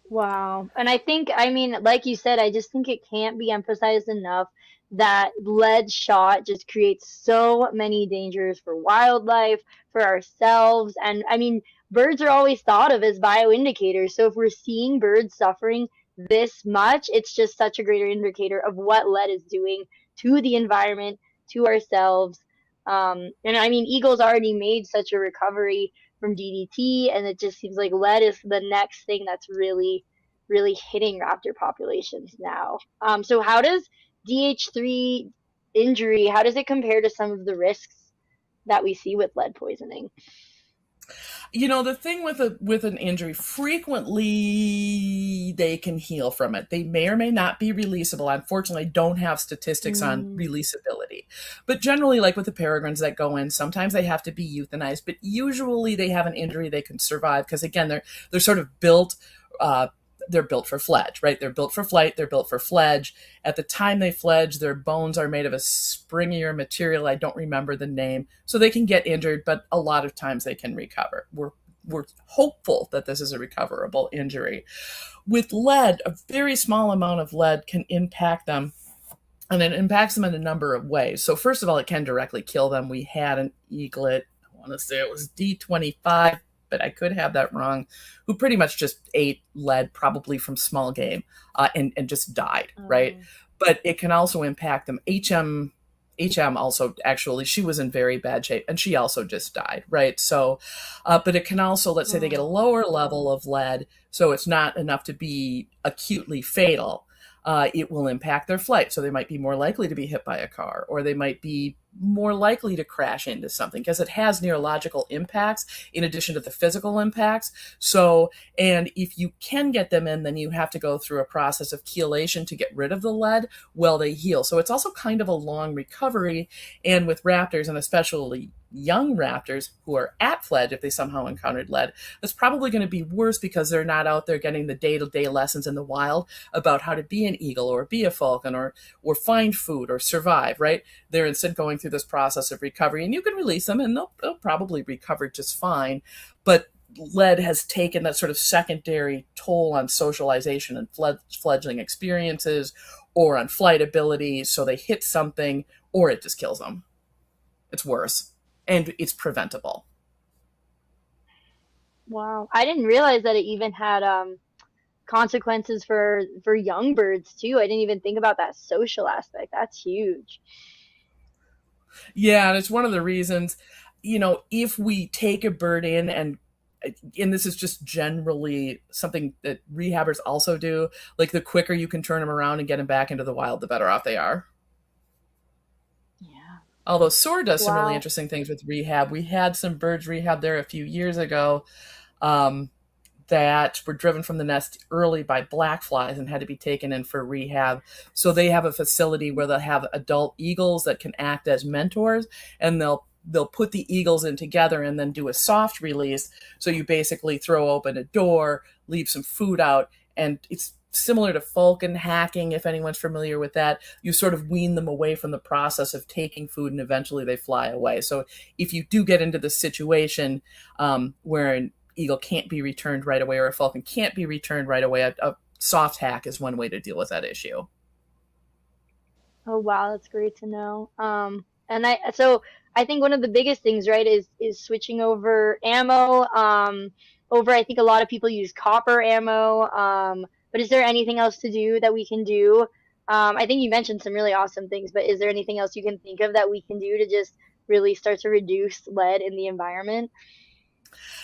Wow. And I think, I mean, like you said, I just think it can't be emphasized enough that lead shot just creates so many dangers for wildlife, for ourselves. And I mean, birds are always thought of as bioindicators. So if we're seeing birds suffering this much, it's just such a greater indicator of what lead is doing to the environment, to ourselves. And I mean, Eagles already made such a recovery from DDT, and it just seems like lead is the next thing that's really, really hitting raptor populations now. So how does DH3 injury, how does it compare to some of the risks that we see with lead poisoning? The thing with an injury, frequently they can heal from it. They may or may not be releasable. Unfortunately, I don't have statistics on releasability. But generally, like with the peregrines that go in, sometimes they have to be euthanized, but usually they have an injury they can survive because, again, they're sort of built they're built for fledge, right? They're built for flight. They're built for fledge. At the time they fledge, their bones are made of a springier material. I don't remember the name. So they can get injured, but a lot of times they can recover. We're hopeful that this is a recoverable injury. With lead, a very small amount of lead can impact them, and it impacts them in a number of ways. So first of all, it can directly kill them. We had an eaglet, I want to say it was D25, but I could have that wrong, who pretty much just ate lead, probably from small game, and just died, right? But it can also impact them. HM also, actually, she was in very bad shape, and she also just died, right? So, but it can also, let's say they get a lower level of lead, so it's not enough to be acutely fatal. It will impact their flight. So they might be more likely to be hit by a car, or they might be more likely to crash into something because it has neurological impacts in addition to the physical impacts. So, and if you can get them in, then you have to go through a process of chelation to get rid of the lead while they heal. So it's also kind of a long recovery. And with raptors, and especially young raptors who are at fledge, if they somehow encountered lead, it's probably going to be worse because they're not out there getting the day-to-day lessons in the wild about how to be an eagle or be a falcon or find food or survive, right? They're instead going through this process of recovery, and you can release them and they'll probably recover just fine. But lead has taken that sort of secondary toll on socialization and fledgling experiences or on flight ability. So they hit something or it just kills them. It's worse. And it's preventable. Wow. I didn't realize that it even had consequences for young birds too. I didn't even think about that social aspect. That's huge. Yeah, and it's one of the reasons, if we take a bird in and this is just generally something that rehabbers also do, like the quicker you can turn them around and get them back into the wild, the better off they are. Yeah. Although SOAR does some really Wow. interesting things with rehab. We had some birds rehab there a few years ago that were driven from the nest early by black flies and had to be taken in for rehab. So they have a facility where they'll have adult eagles that can act as mentors, and they'll put the eagles in together and then do a soft release. So you basically throw open a door, leave some food out, and it's similar to falcon hacking, if anyone's familiar with that. You sort of wean them away from the process of taking food and eventually they fly away. So if you do get into the situation where an eagle can't be returned right away or a falcon can't be returned right away, a soft hack is one way to deal with that issue. Oh wow, that's great to know. And I think one of the biggest things, right, is switching over ammo. Over I think a lot of people use copper ammo. But is there anything else to do that we can do? I think you mentioned some really awesome things, but is there anything else you can think of that we can do to just really start to reduce lead in the environment?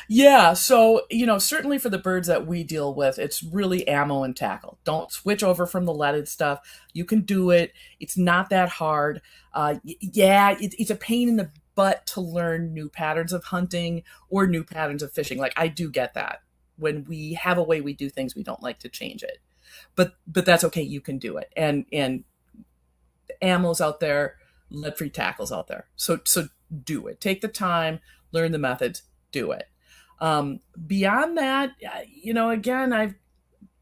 Yeah, so certainly for the birds that we deal with, it's really ammo and tackle. Don't switch over from the leaded stuff. You can do it. It's not that hard. Yeah, it's a pain in the butt to learn new patterns of hunting or new patterns of fishing. Like I do get that. When we have a way we do things, we don't like to change it. But that's okay. You can do it. And ammo's out there, lead-free tackles out there. So do it. Take the time, learn the methods, do it. Beyond that, again, I've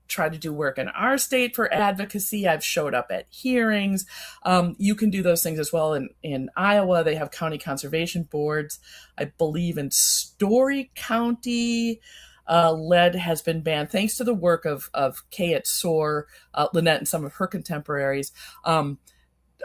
tried to do work in our state for advocacy. I've showed up at hearings. You can do those things as well. In Iowa, they have county conservation boards. I believe in Story County, lead has been banned thanks to the work of Kay at SOAR, Lynette, and some of her contemporaries.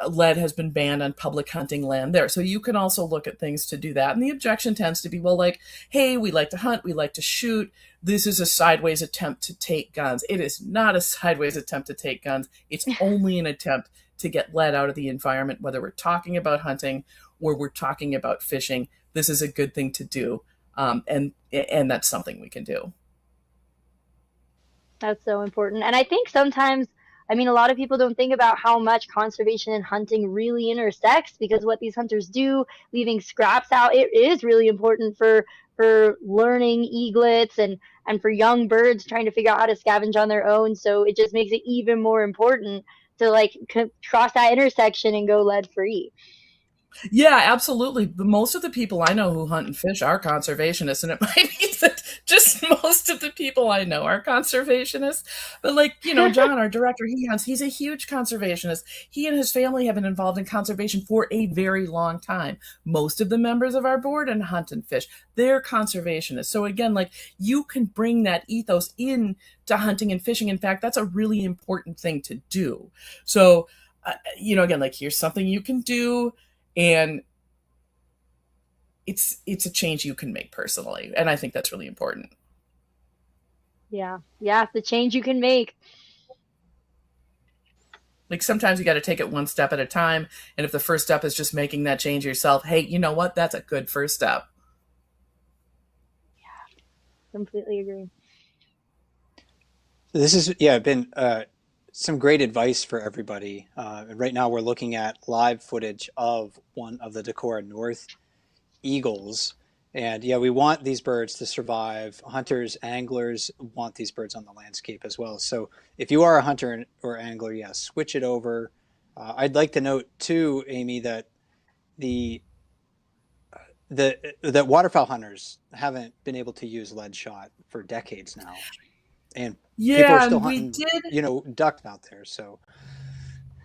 Lead has been banned on public hunting land there. So you can also look at things to do that. And the objection tends to be, well, like, hey, we like to hunt, we like to shoot. This is a sideways attempt to take guns. It is not a sideways attempt to take guns. It's only an attempt to get lead out of the environment, whether we're talking about hunting or we're talking about fishing. This is a good thing to do. And that's something we can do. That's so important. And I think sometimes, I mean, a lot of people don't think about how much conservation and hunting really intersects, because what these hunters do, leaving scraps out, it is really important for learning eaglets and for young birds trying to figure out how to scavenge on their own. So it just makes it even more important to like cross that intersection and go lead free. Yeah, absolutely. But most of the people I know who hunt and fish are conservationists, and it might be that just most of the people I know are conservationists. But like, John, our director, he's a huge conservationist. He and his family have been involved in conservation for a very long time. Most of the members of our board and hunt and fish, they're conservationists. So again, like you can bring that ethos in to hunting and fishing. In fact, that's a really important thing to do. So, again, like here's something you can do. And it's a change you can make personally, and I think that's really important. Yeah, the change you can make. Like sometimes you got to take it one step at a time, and if the first step is just making that change yourself, hey, you know what, that's a good first step. Yeah, completely agree. This is been some great advice for everybody. Right now we're looking at live footage of one of the Decorah North eagles. And yeah, we want these birds to survive. Hunters, anglers want these birds on the landscape as well. So if you are a hunter or angler, yeah, switch it over. I'd like to note too, Amy, that that waterfowl hunters haven't been able to use lead shot for decades now. And people are Yeah, still and we hunting, did. duck out there. So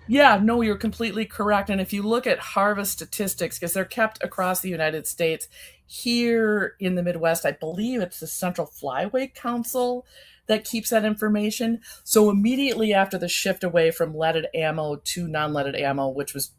Yeah, no, you're completely correct. And if you look at harvest statistics, because they're kept across the United States, here in the Midwest, I believe it's the Central Flyway Council that keeps that information. So immediately after the shift away from leaded ammo to non-leaded ammo, which was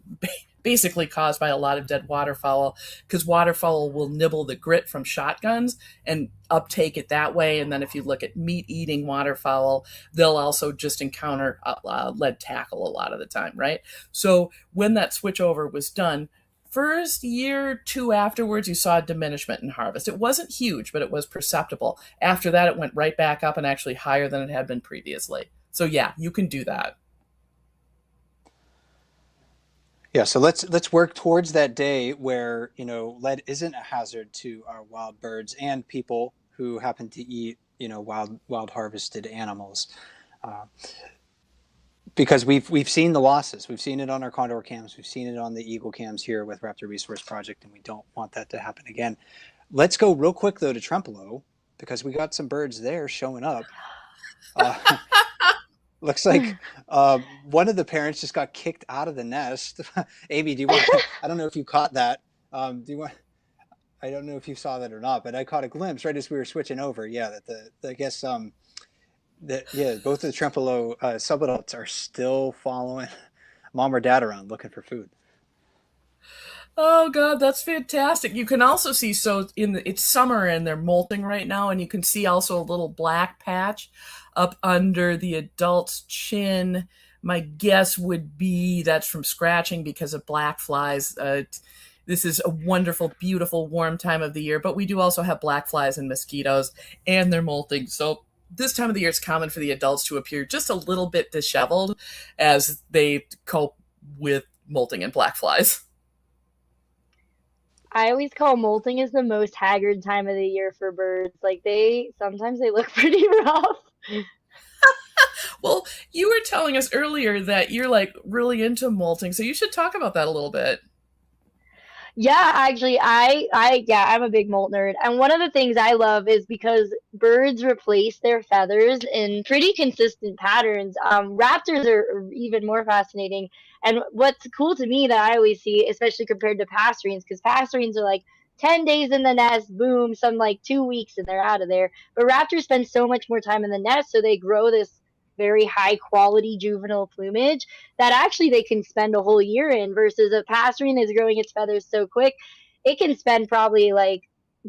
basically caused by a lot of dead waterfowl, because waterfowl will nibble the grit from shotguns and uptake it that way. And then if you look at meat-eating waterfowl, they'll also just encounter lead tackle a lot of the time, right? So when that switchover was done, first year or two afterwards, you saw a diminishment in harvest. It wasn't huge, but it was perceptible. After that, it went right back up and actually higher than it had been previously. So yeah, you can do that. yeah, so let's work towards that day where lead isn't a hazard to our wild birds and people who happen to eat wild harvested animals. Uh, because we've seen the losses. We've seen it on our condor cams. We've seen it on the eagle cams here with Raptor Resource Project, and we don't want that to happen again. Let's go real quick though to Trempealeau, because we got some birds there showing up. Looks like one of the parents just got kicked out of the nest. Amy, do you want? I don't know if you caught that. Do you want? I don't know if you saw that or not, but I caught a glimpse right as we were switching over. Yeah, that I guess both of the Trempealeau subadults are still following mom or dad around looking for food. Oh God, that's fantastic. You can also see, so it's summer and they're molting right now, and you can see also a little black patch up under the adult's chin. My guess would be that's from scratching because of black flies. This is a wonderful, beautiful, warm time of the year, but we do also have black flies and mosquitoes, and they're molting. So this time of the year, it's common for the adults to appear just a little bit disheveled as they cope with molting and black flies. I always call molting is the most haggard time of the year for birds. Like they sometimes they look pretty rough. Well, you were telling us earlier that you're like really into molting, so you should talk about that a little bit. Yeah, actually, yeah, I'm a big molt nerd. And one of the things I love is because birds replace their feathers in pretty consistent patterns. Raptors are even more fascinating. And what's cool to me that I always see, especially compared to passerines, because passerines are like 10 days in the nest, boom, some like 2 weeks and they're out of there. But raptors spend so much more time in the nest, so they grow this very high quality juvenile plumage that actually they can spend a whole year in versus a passerine is growing its feathers so quick it can spend probably like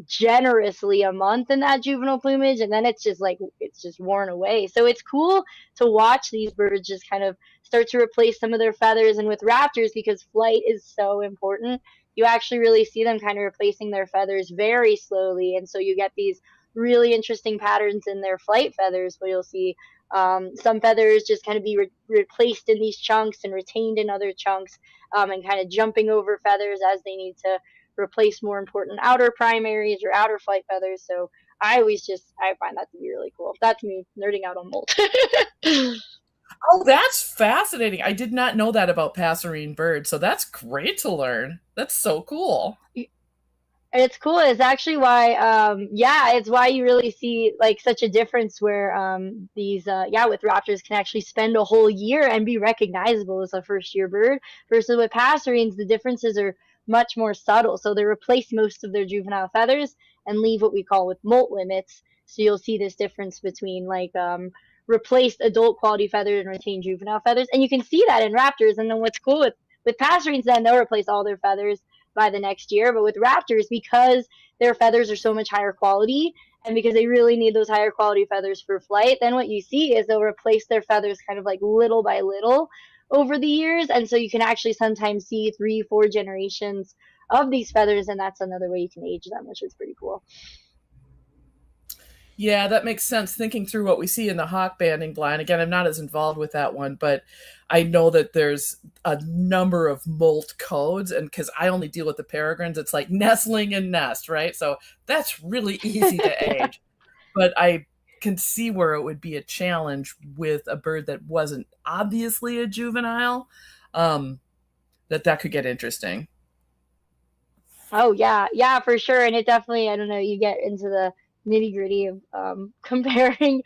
generously a month in that juvenile plumage and then it's just like it's just worn away. So it's cool to watch these birds just kind of start to replace some of their feathers. And with raptors, because flight is so important, you actually really see them kind of replacing their feathers very slowly, and so you get these really interesting patterns in their flight feathers where you'll see some feathers just kind of be replaced in these chunks and retained in other chunks, and kind of jumping over feathers as they need to replace more important outer primaries or outer flight feathers. So I find that to be really cool. That's me nerding out on molt. Oh, that's fascinating. I did not know that about passerine birds, so that's great to learn. That's so cool. It's cool. It's actually why, yeah, it's why you really see like such a difference where yeah, with raptors can actually spend a whole year and be recognizable as a first year bird versus with passerines, the differences are much more subtle. So they replace most of their juvenile feathers and leave what we call with molt limits. So you'll see this difference between like replaced adult quality feathers and retained juvenile feathers. And you can see that in raptors. And then what's cool with passerines, then they'll replace all their feathers by the next year. But with raptors, because their feathers are so much higher quality and because they really need those higher quality feathers for flight, then what you see is they'll replace their feathers kind of like little by little over the years. And so you can actually sometimes see 3, 4 generations of these feathers, and that's another way you can age them, which is pretty cool. Yeah, that makes sense. Thinking through what we see in the hawk banding blind. Again, I'm not as involved with that one, but I know that there's a number of molt codes, and because I only deal with the peregrines, it's like nestling and nest, right? So that's really easy to Yeah. age. But I can see where it would be a challenge with a bird that wasn't obviously a juvenile, um, that could get interesting. Oh yeah, yeah, for sure. And it definitely, I don't know, you get into the nitty gritty of comparing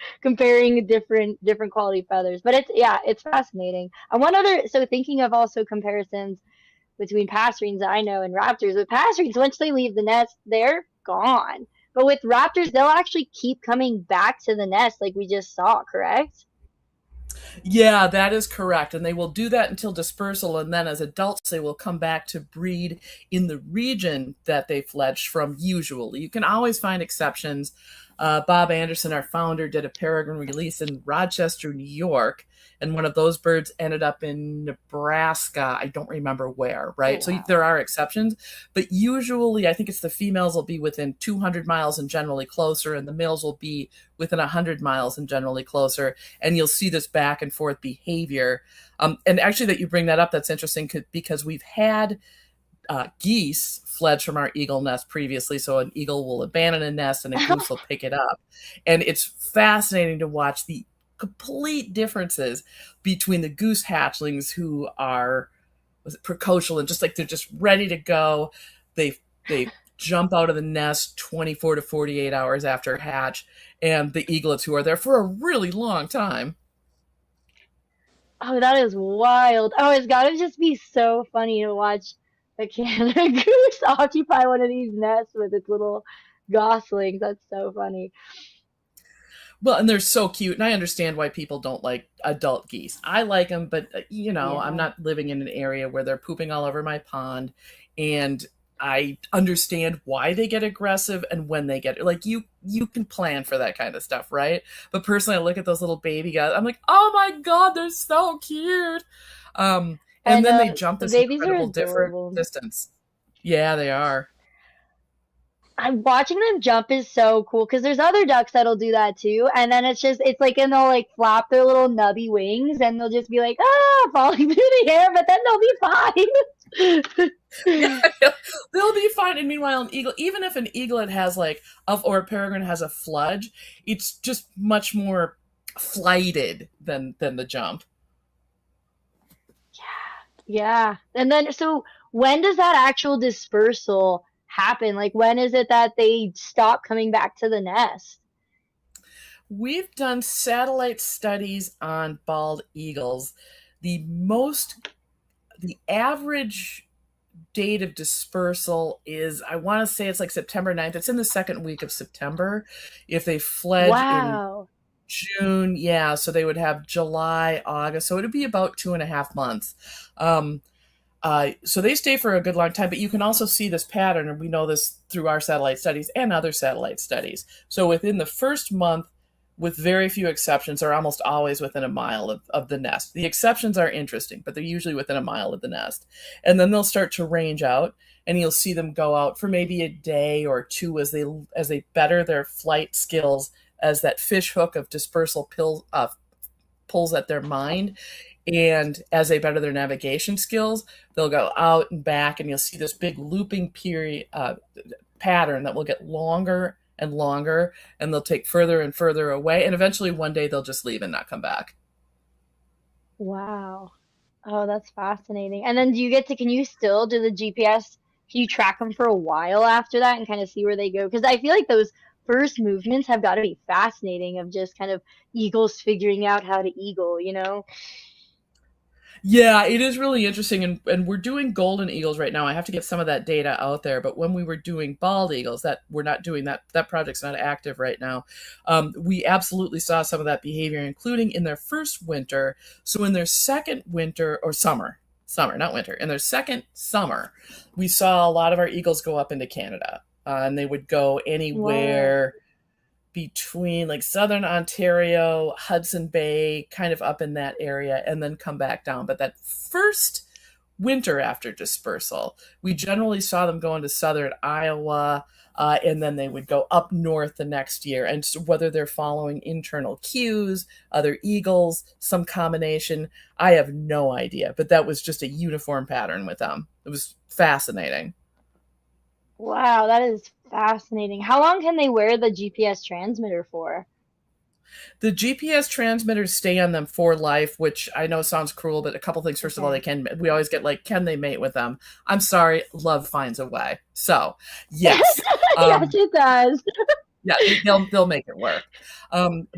different quality feathers. But it's yeah, it's fascinating. And one other, so thinking of also comparisons between passerines that I know and raptors. With passerines, once they leave the nest, they're gone. But with raptors, they'll actually keep coming back to the nest, like we just saw. Correct? Yeah, that is correct. And they will do that until dispersal. And then as adults, they will come back to breed in the region that they fledged from, usually. You can always find exceptions. Bob Anderson, our founder, did a peregrine release in Rochester, New York. And one of those birds ended up in Nebraska. I don't remember where, Oh right? So wow. there are exceptions. But usually, I think it's the females will be within 200 miles and generally closer, and the males will be within 100 miles and generally closer, and you'll see this back and forth behavior. And actually, that you bring that up, that's interesting because we've had geese fledged from our eagle nest previously. So an eagle will abandon a nest and a goose will pick it up. And it's fascinating to watch the complete differences between the goose hatchlings who are was it precocial and just like they're just ready to go. They jump out of the nest 24 to 48 hours after hatch, and the eaglets who are there for a really long time. Oh, that is wild. Oh, it's gotta just be so funny to watch a Canada goose occupy one of these nests with its little goslings. That's so funny. Well, and they're so cute, and I understand why people don't like adult geese. I like them, but I'm Yeah. not living in an area where they're pooping all over my pond, and I understand why they get aggressive and when they get like you can plan for that kind of stuff, right? But personally, I look at those little baby guys. I'm like, oh my god, they're so cute. And And then they jump the this babies are incredible different adorable. distance. Yeah, they are. I'm watching them jump is so cool because there's other ducks that'll do that too, and then it's like and they'll like flap their little nubby wings and they'll just be like falling through the air, but then they'll Yeah, be fine. they'll be fine. And meanwhile, an eagle, even if an eaglet has like, or a peregrine has a fludge, it's just much more flighted than the jump. Yeah. And then, so when does that actual dispersal happen? Like, when is it that they stop coming back to the nest? We've done satellite studies on bald eagles. The most, the average date of dispersal is, I want to say it's like September 9th. It's in the second week of September. If they fled in Wow. June, yeah, so they would have July, August. So it would be about 2.5 months. Um, so they stay for a good long time, but you can also see this pattern, and we know this through our satellite studies and other satellite studies. So within the first month, with very few exceptions, they're almost always within a mile of the nest. The exceptions are interesting, but they're usually within a mile of the nest. And then they'll start to range out, and you'll see them go out for maybe a day or two as they better their flight skills, as that fish hook of dispersal pulls at their mind. And as they better their navigation skills, they'll go out and back, and you'll see this big looping period pattern that will get longer and longer, and they'll take further and further away, and eventually one day they'll just leave and not come back. Wow. Oh, that's fascinating. And then can you still do the GPS? Can you track them for a while after that and kind of see where they go? Because I feel like those first movements have got to be fascinating of just kind of eagles figuring out how to eagle, you know? Yeah, it is really interesting, and we're doing golden eagles right now. I have to get some of that data out there, but when we were doing bald eagles, that we're not doing that project's not active right now. We absolutely saw some of that behavior, including in their first winter. So in their second winter or summer, not winter, in their second summer, we saw a lot of our eagles go up into Canada, and they would go Whoa. anywhere between like southern Ontario, Hudson Bay, kind of up in that area, and then come back down. But that first winter after dispersal, we generally saw them go into southern Iowa, and then they would go up north the next year. And so whether they're following internal cues, other eagles, some combination, I have no idea. But that was just a uniform pattern with them. It was fascinating. Wow, that is fascinating. How long can they wear the GPS transmitter for? The GPS transmitters stay on them for life, which I know sounds cruel, but a couple things. First of all, Okay. we always get like, can they mate with them? I'm sorry, love finds a way. So, yes. Yes, Um, it does. yeah, they'll make it work.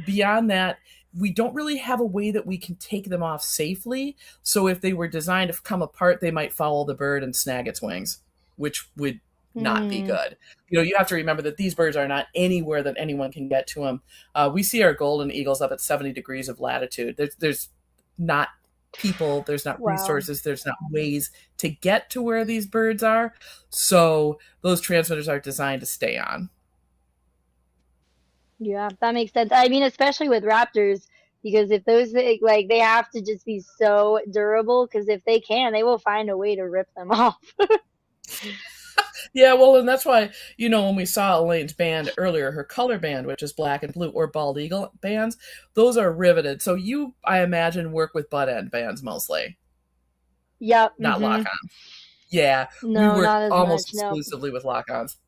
Beyond that, we don't really have a way that we can take them off safely. So if they were designed to come apart, they might foul the bird and snag its wings, which would not be Hmm. good. You know, you have to remember that these birds are not anywhere that anyone can get to them. We see our golden eagles up at 70 degrees of latitude. There's not people, there's not Wow. resources, there's not ways to get to where these birds are. So those transmitters are designed to stay on. Yeah, that makes sense. I mean, especially with raptors, because if like they have to just be so durable, because if they can, they will find a way to rip them off. Yeah, well, and that's why, when we saw Elaine's band earlier, her color band, which is black and blue, or bald eagle bands, those are riveted. So you, I imagine, work with butt end bands mostly, Yep. not Hmm. lock on. Yeah, we No, work not as almost much. No. exclusively with lock ons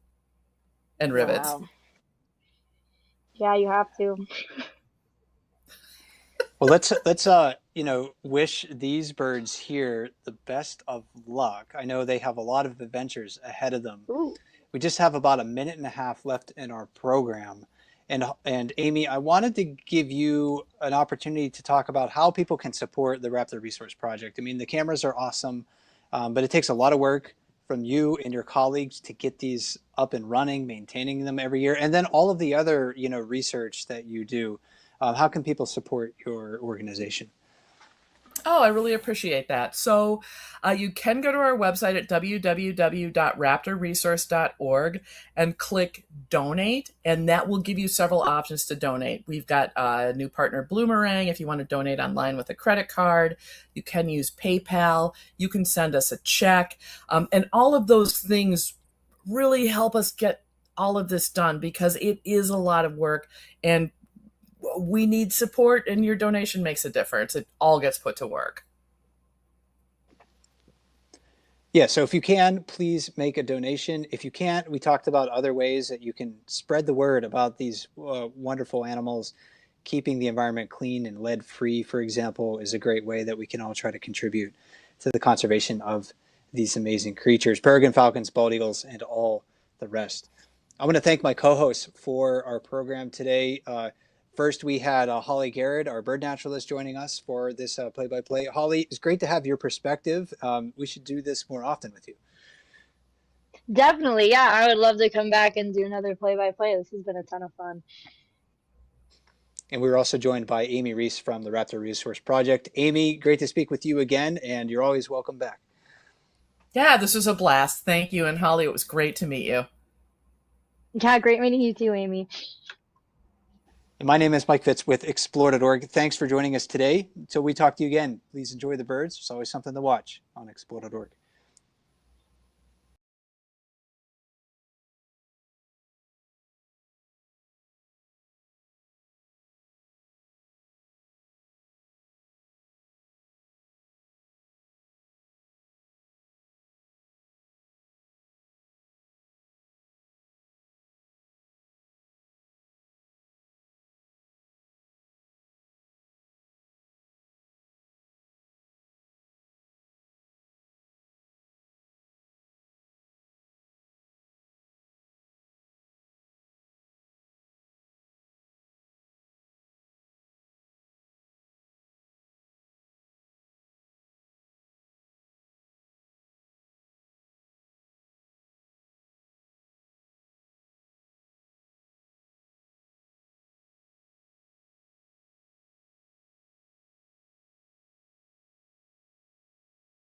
and rivets. Wow. Yeah, you have to. Well, let's wish these birds here the best of luck. I know they have a lot of adventures ahead of them. Ooh. We just have about a minute and a half left in our program. And Amy, I wanted to give you an opportunity to talk about how people can support the Raptor Resource Project. I mean, the cameras are awesome, but it takes a lot of work from you and your colleagues to get these up and running, maintaining them every year, and then all of the other research that you do. How can people support your organization? Oh, I really appreciate that. So you can go to our website at www.raptorresource.org and click donate, and that will give you several options to donate. We've got a new partner, Bloomerang, if you want to donate online with a credit card. You can use PayPal. You can send us a check. And all of those things really help us get all of this done because it is a lot of work and we need support, and your donation makes a difference. It all gets put to work. Yeah, so if you can, please make a donation. If you can't, we talked about other ways that you can spread the word about these wonderful animals. Keeping the environment clean and lead free, for example, is a great way that we can all try to contribute to the conservation of these amazing creatures, peregrine falcons, bald eagles, and all the rest. I want to thank my co-hosts for our program today. First, we had Holly Garrett, our bird naturalist, joining us for this play-by-play. Holly, it's great to have your perspective. We should do this more often with you. Definitely, yeah. I would love to come back and do another play-by-play. This has been a ton of fun. And we were also joined by Amy Reese from the Raptor Resource Project. Amy, great to speak with you again, and you're always welcome back. Yeah, this was a blast. Thank you. And Holly, it was great to meet you. Yeah, great meeting you too, Amy. And my name is Mike Fitz with Explore.org. Thanks for joining us today. Until we talk to you again, please enjoy the birds. There's always something to watch on Explore.org.